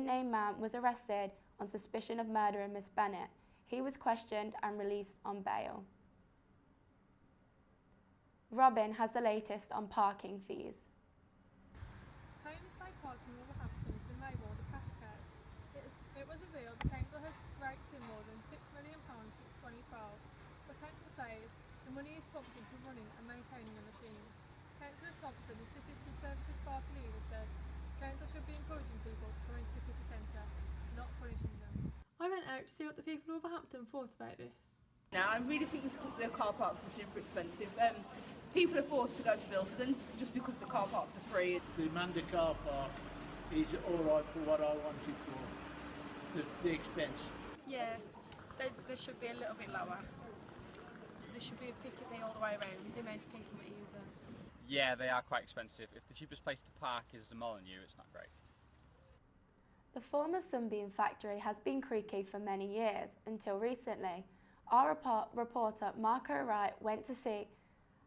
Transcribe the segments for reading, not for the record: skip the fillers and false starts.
unnamed man was arrested on suspicion of murdering Miss Bennett. He was questioned and released on bail. Robin has the latest on parking fees. Homes by Parking Wolverhampton has been labelled a cash cow. It was revealed the council has raked in more than £6 million since 2012. The council says the money is pumped into running and maintaining the machines. Councillor Thompson, the city's Conservative Party leader, said council should be encouraging people to come into the city centre, not punishing them. I went out to see what the people of Wolverhampton thought about this. Now, I really think the car parks are super expensive. People are forced to go to Bilston just because the car parks are free. The Monday car park is alright for what I want it for, the expense. Yeah, they should be a little bit lower. There should be 50p all the way around, the amount of people that use it. Yeah, they are quite expensive. If the cheapest place to park is the Molyneux, it's not great. The former Sunbeam factory has been creaky for many years, until recently. Our reporter Marco Wright went to see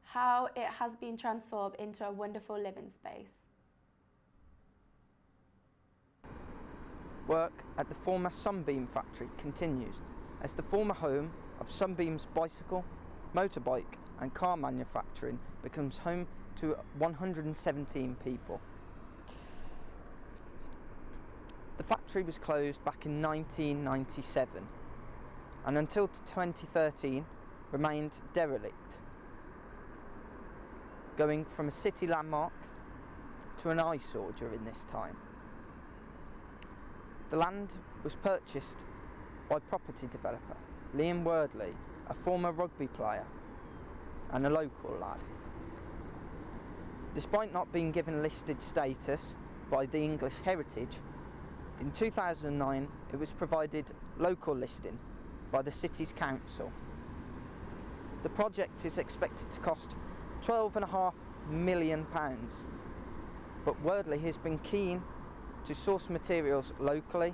how it has been transformed into a wonderful living space. Work at the former Sunbeam factory continues as the former home of Sunbeam's bicycle, motorbike and car manufacturing becomes home to 117 people. The factory was closed back in 1997 and until 2013 remained derelict, going from a city landmark to an eyesore during this time. The land was purchased by property developer Liam Wordley, a former rugby player and a local lad. Despite not being given listed status by the English Heritage, in 2009 it was provided local listing by the city's council. The project is expected to cost £12.5 million, but Wordley has been keen to source materials locally,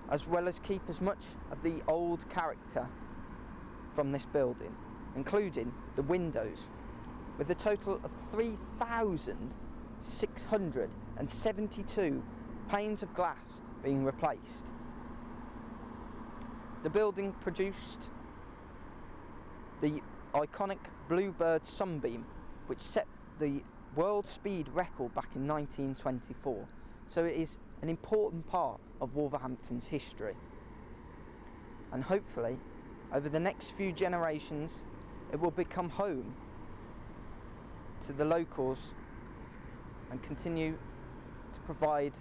as well as keep as much of the old character from this building, including the windows, with a total of 3,672 panes of glass being replaced. The building produced the iconic Bluebird Sunbeam, which set the world speed record back in 1924, so it is an important part of Wolverhampton's history. And hopefully, over the next few generations, it will become home to the locals and continue to provide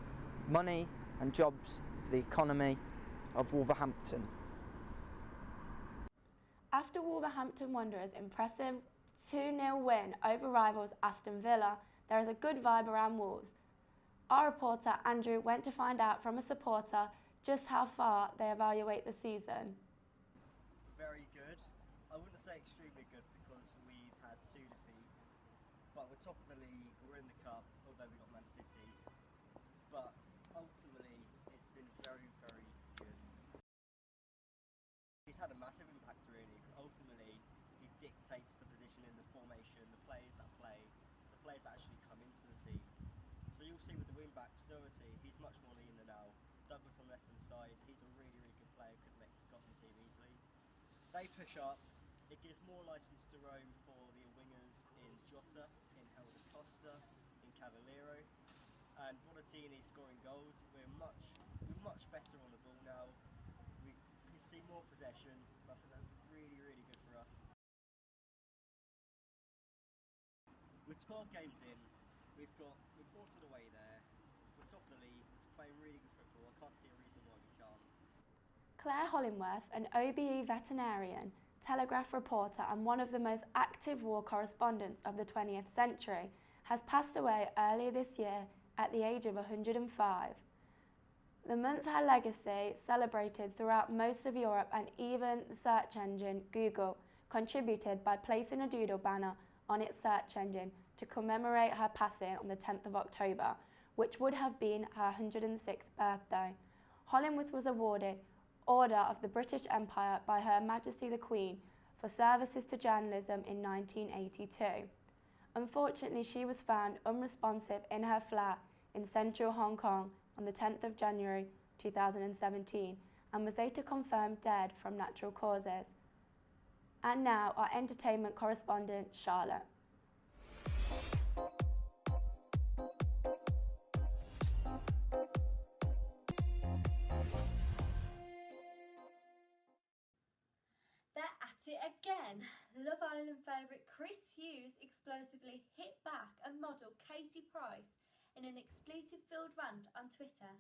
money and jobs for the economy of Wolverhampton. After Wolverhampton Wanderers' impressive 2-0 win over rivals Aston Villa, there is a good vibe around Wolves. Our reporter Andrew went to find out from a supporter just how far they evaluate the season. Very good. I wouldn't say extremely good because we've had 2 defeats, but we're top of the league, we're in the cup, although we got Man City, but ultimately it's been very, very good. He's had a massive impact really. Ultimately he dictates the position in the formation, the players that play, the players that actually come into the team. So you'll see with the wing-backs, Doherty, he's much more leaner now. Douglas on the left-hand side, he's a really, really good player, could make the Scotland team easily. They push up, it gives more licence to roam for the wingers in Jota, in Helder Costa, in Cavallero, and Bollettini scoring goals. We're much better on the ball now. We can see more possession, but I think that's really, really good for us. With 12 games in, we're quartered away there, we're top of the league, playing really good football. I can't see a reason why we can't. Claire Hollingworth, an OBE veterinarian, Telegraph reporter and one of the most active war correspondents of the 20th century, has passed away earlier this year at the age of 105. The month her legacy celebrated throughout most of Europe, and even the search engine Google contributed by placing a doodle banner on its search engine to commemorate her passing on the 10th of October, which would have been her 106th birthday. Hollingworth was awarded Order of the British Empire by Her Majesty the Queen for services to journalism in 1982. Unfortunately, she was found unresponsive in her flat in central Hong Kong on the 10th of January 2017 and was later confirmed dead from natural causes. And now our entertainment correspondent, Charlotte. They're at it again. Love Island favourite Chris Hughes explosively hit back at model Katie Price in an expletive-filled rant on Twitter.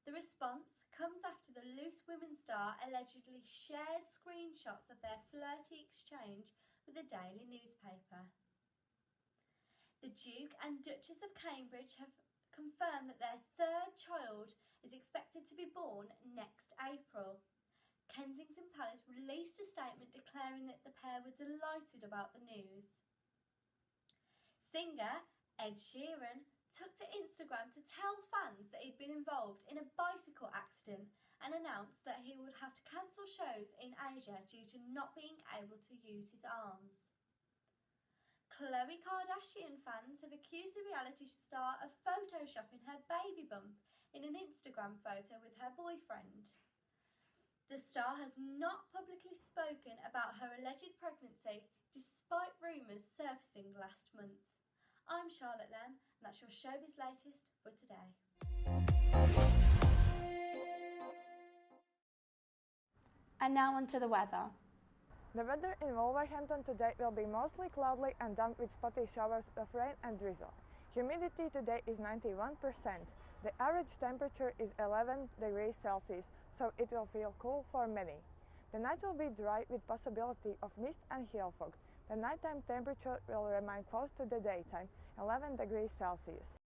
The response comes after the Loose Women star allegedly shared screenshots of their flirty exchange with the daily newspaper. The Duke and Duchess of Cambridge have confirmed that their third child is expected to be born next April. Kensington Palace released a statement declaring that the pair were delighted about the news. Singer Ed Sheeran took to Instagram to tell fans that he'd been involved in a bicycle accident and announced that he would have to cancel shows in Asia due to not being able to use his arms. Khloe Kardashian fans have accused the reality star of photoshopping her baby bump in an Instagram photo with her boyfriend. The star has not publicly spoken about her alleged pregnancy despite rumours surfacing last month. I'm Charlotte Lem, and that's your Showbiz Latest for today. And now on to the weather. The weather in Wolverhampton today will be mostly cloudy and damp with spotty showers of rain and drizzle. Humidity today is 91%. The average temperature is 11 degrees Celsius, so it will feel cool for many. The night will be dry with possibility of mist and hail fog. The nighttime temperature will remain close to the daytime, 11 degrees Celsius.